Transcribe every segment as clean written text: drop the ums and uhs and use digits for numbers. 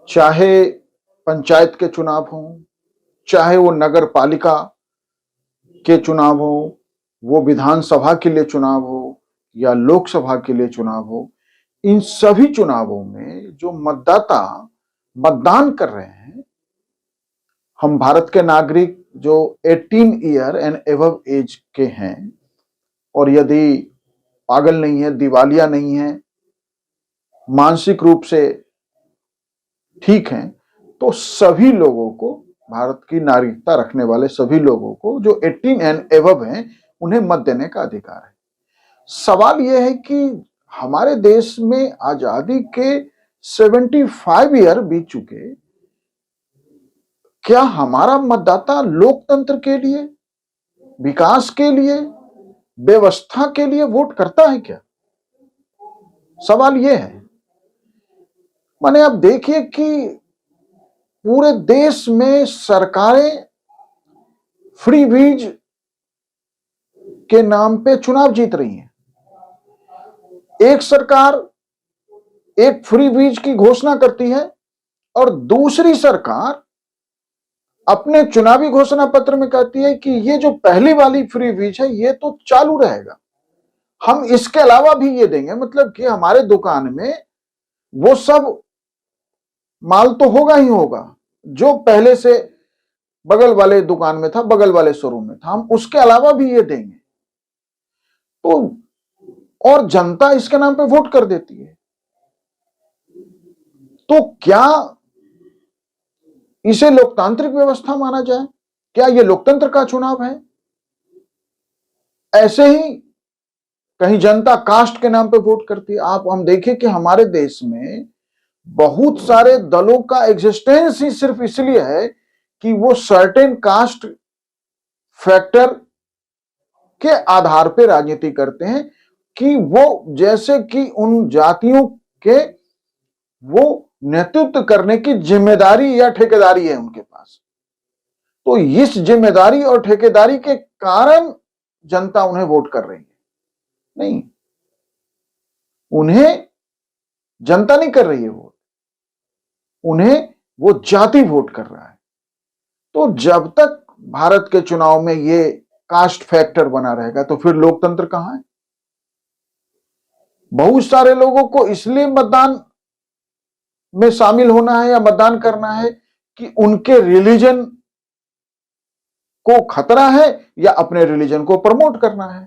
चाहे पंचायत के चुनाव हों, चाहे वो नगर पालिका के चुनाव हो, वो विधानसभा के लिए चुनाव हो या लोकसभा के लिए चुनाव हो, इन सभी चुनावों में जो मतदाता मतदान कर रहे हैं, हम भारत के नागरिक जो 18 ईयर एंड एबव एज के हैं और यदि पागल नहीं है, दिवालिया नहीं है, मानसिक रूप से ठीक हैं, तो सभी लोगों को, भारत की नागरिकता रखने वाले सभी लोगों को जो 18 एंड एबव हैं, उन्हें मत देने का अधिकार है। सवाल यह है कि हमारे देश में आजादी के 75 ईयर बीत चुके, क्या हमारा मतदाता लोकतंत्र के लिए, विकास के लिए, व्यवस्था के लिए वोट करता है क्या? सवाल यह है। माने आप देखिए कि पूरे देश में सरकारें फ्री बीज के नाम पे चुनाव जीत रही हैं। एक सरकार एक फ्री बीज की घोषणा करती है और दूसरी सरकार अपने चुनावी घोषणा पत्र में कहती है कि ये जो पहली वाली फ्री बीज है ये तो चालू रहेगा, हम इसके अलावा भी ये देंगे। मतलब कि हमारे दुकान में वो सब माल तो होगा ही होगा जो पहले से बगल वाले दुकान में था, बगल वाले शोरूम में था, हम उसके अलावा भी ये देंगे। तो और जनता इसके नाम पे वोट कर देती है। तो क्या इसे लोकतांत्रिक व्यवस्था माना जाए? क्या यह लोकतंत्र का चुनाव है? ऐसे ही कहीं जनता कास्ट के नाम पे वोट करती है। हम देखें कि हमारे देश में बहुत सारे दलों का एग्जिस्टेंस ही सिर्फ इसलिए है कि वो सर्टेन कास्ट फैक्टर के आधार पे राजनीति करते हैं, कि वो जैसे कि उन जातियों के वो नेतृत्व करने की जिम्मेदारी या ठेकेदारी है उनके पास। तो इस जिम्मेदारी और ठेकेदारी के कारण जनता उन्हें वोट कर रही है। नहीं, उन्हें जनता नहीं कर रही है वोट, उन्हें वो जाति वोट कर रहा है। तो जब तक भारत के चुनाव में ये कास्ट फैक्टर बना रहेगा तो फिर लोकतंत्र कहां है? बहुत सारे लोगों को इसलिए मतदान में शामिल होना है या मतदान करना है कि उनके रिलीजन को खतरा है या अपने रिलीजन को प्रमोट करना है।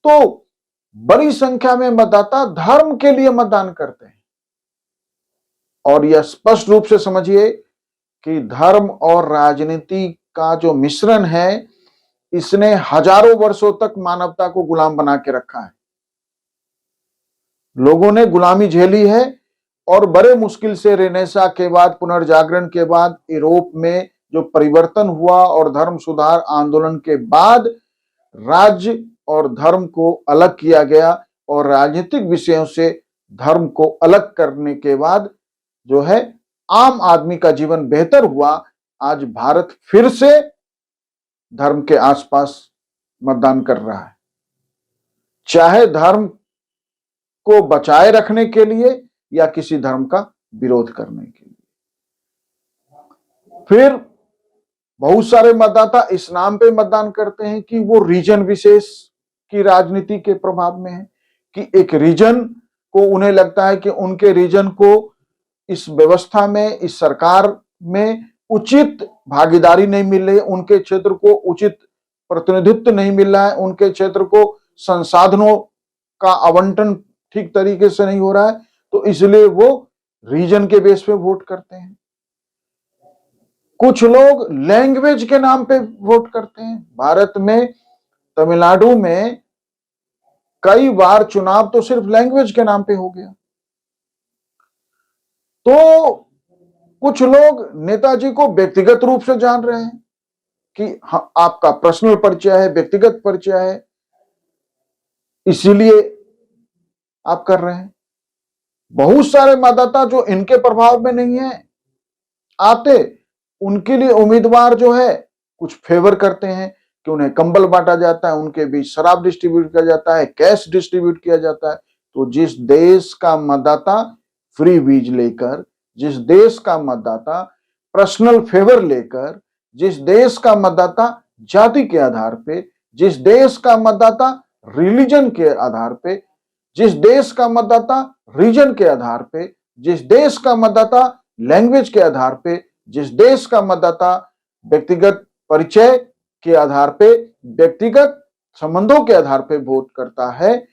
तो बड़ी संख्या में मतदाता धर्म के लिए मतदान करते हैं। और यह स्पष्ट रूप से समझिए कि धर्म और राजनीति का जो मिश्रण है, इसने हजारों वर्षों तक मानवता को गुलाम बना के रखा है। लोगों ने गुलामी झेली है और बड़े मुश्किल से रेनेसा के बाद, पुनर्जागरण के बाद, यूरोप में जो परिवर्तन हुआ और धर्म सुधार आंदोलन के बाद राज्य और धर्म को अलग किया गया और राजनीतिक विषयों से धर्म को अलग करने के बाद जो है आम आदमी का जीवन बेहतर हुआ। आज भारत फिर से धर्म के आसपास मतदान कर रहा है, चाहे धर्म को बचाए रखने के लिए या किसी धर्म का विरोध करने के लिए। फिर बहुत सारे मतदाता इस नाम पे मतदान करते हैं कि वो रीजन विशेष की राजनीति के प्रभाव में है, कि एक रीजन को उन्हें लगता है कि उनके रीजन को इस व्यवस्था में, इस सरकार में उचित भागीदारी नहीं मिल रही, उनके क्षेत्र को उचित प्रतिनिधित्व नहीं मिल रहा है, उनके क्षेत्र को संसाधनों का आवंटन ठीक तरीके से नहीं हो रहा है, तो इसलिए वो रीजन के बेस पे वोट करते हैं। कुछ लोग लैंग्वेज के नाम पे वोट करते हैं। भारत में तमिलनाडु में कई बार चुनाव तो सिर्फ लैंग्वेज के नाम पे हो गया। तो कुछ लोग नेताजी को व्यक्तिगत रूप से जान रहे हैं कि आपका पर्सनल परिचय है, व्यक्तिगत परिचय है, इसीलिए आप कर रहे हैं। बहुत सारे मतदाता जो इनके प्रभाव में नहीं है आते, उनके लिए उम्मीदवार जो है कुछ फेवर करते हैं कि उन्हें कंबल बांटा जाता है, उनके बीच शराब डिस्ट्रीब्यूट किया जाता है, कैश डिस्ट्रीब्यूट किया जाता है। तो जिस देश का मतदाता फ्री बीज लेकर जिस देश का मतदाता पर्सनल फेवर लेकर, जिस देश का मतदाता जाति के आधार पे, जिस देश का मतदाता रिलीजन के आधार पे, जिस देश का मतदाता रीजन के आधार पे, जिस देश का मतदाता लैंग्वेज के आधार पे, जिस देश का मतदाता व्यक्तिगत परिचय के आधार पे, व्यक्तिगत संबंधों के आधार पे वोट करता है,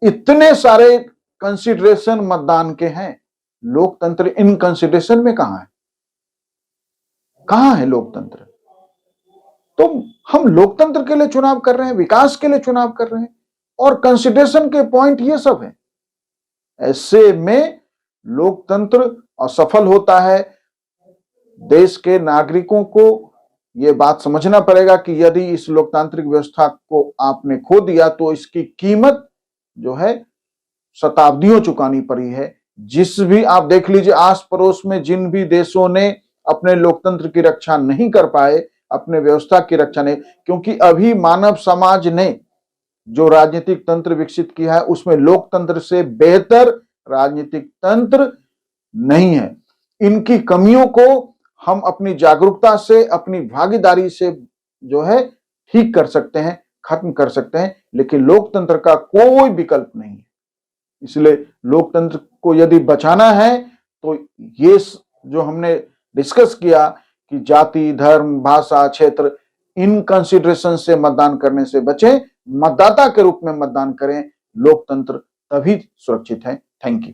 इतने सारे कंसिडरेशन मतदान के हैं। लोकतंत्र इन कंसिडरेशन में कहां है? कहां है लोकतंत्र? तो हम लोकतंत्र के लिए चुनाव कर रहे हैं, विकास के लिए चुनाव कर रहे हैं, और कंसिडरेशन के पॉइंट ये सब है। ऐसे में लोकतंत्र असफल होता है। देश के नागरिकों को यह बात समझना पड़ेगा कि यदि इस लोकतांत्रिक व्यवस्था को आपने खो दिया तो इसकी कीमत जो है शताब्दियों चुकानी पड़ी है। जिस भी आप देख लीजिए, आस पड़ोस में जिन भी देशों ने अपने लोकतंत्र की रक्षा नहीं कर पाए, अपने व्यवस्था की रक्षा नहीं, क्योंकि अभी मानव समाज ने जो राजनीतिक तंत्र विकसित किया है उसमें लोकतंत्र से बेहतर राजनीतिक तंत्र नहीं है। इनकी कमियों को हम अपनी जागरूकता से, अपनी भागीदारी से जो है ठीक कर सकते हैं, खत्म कर सकते हैं, लेकिन लोकतंत्र का कोई विकल्प नहीं है। इसलिए लोकतंत्र को यदि बचाना है तो ये जो हमने डिस्कस किया कि जाति, धर्म, भाषा, क्षेत्र, इन कंसिडरेशन से मतदान करने से बचें, मतदाता के रूप में मतदान करें। लोकतंत्र तभी सुरक्षित है। Thank you.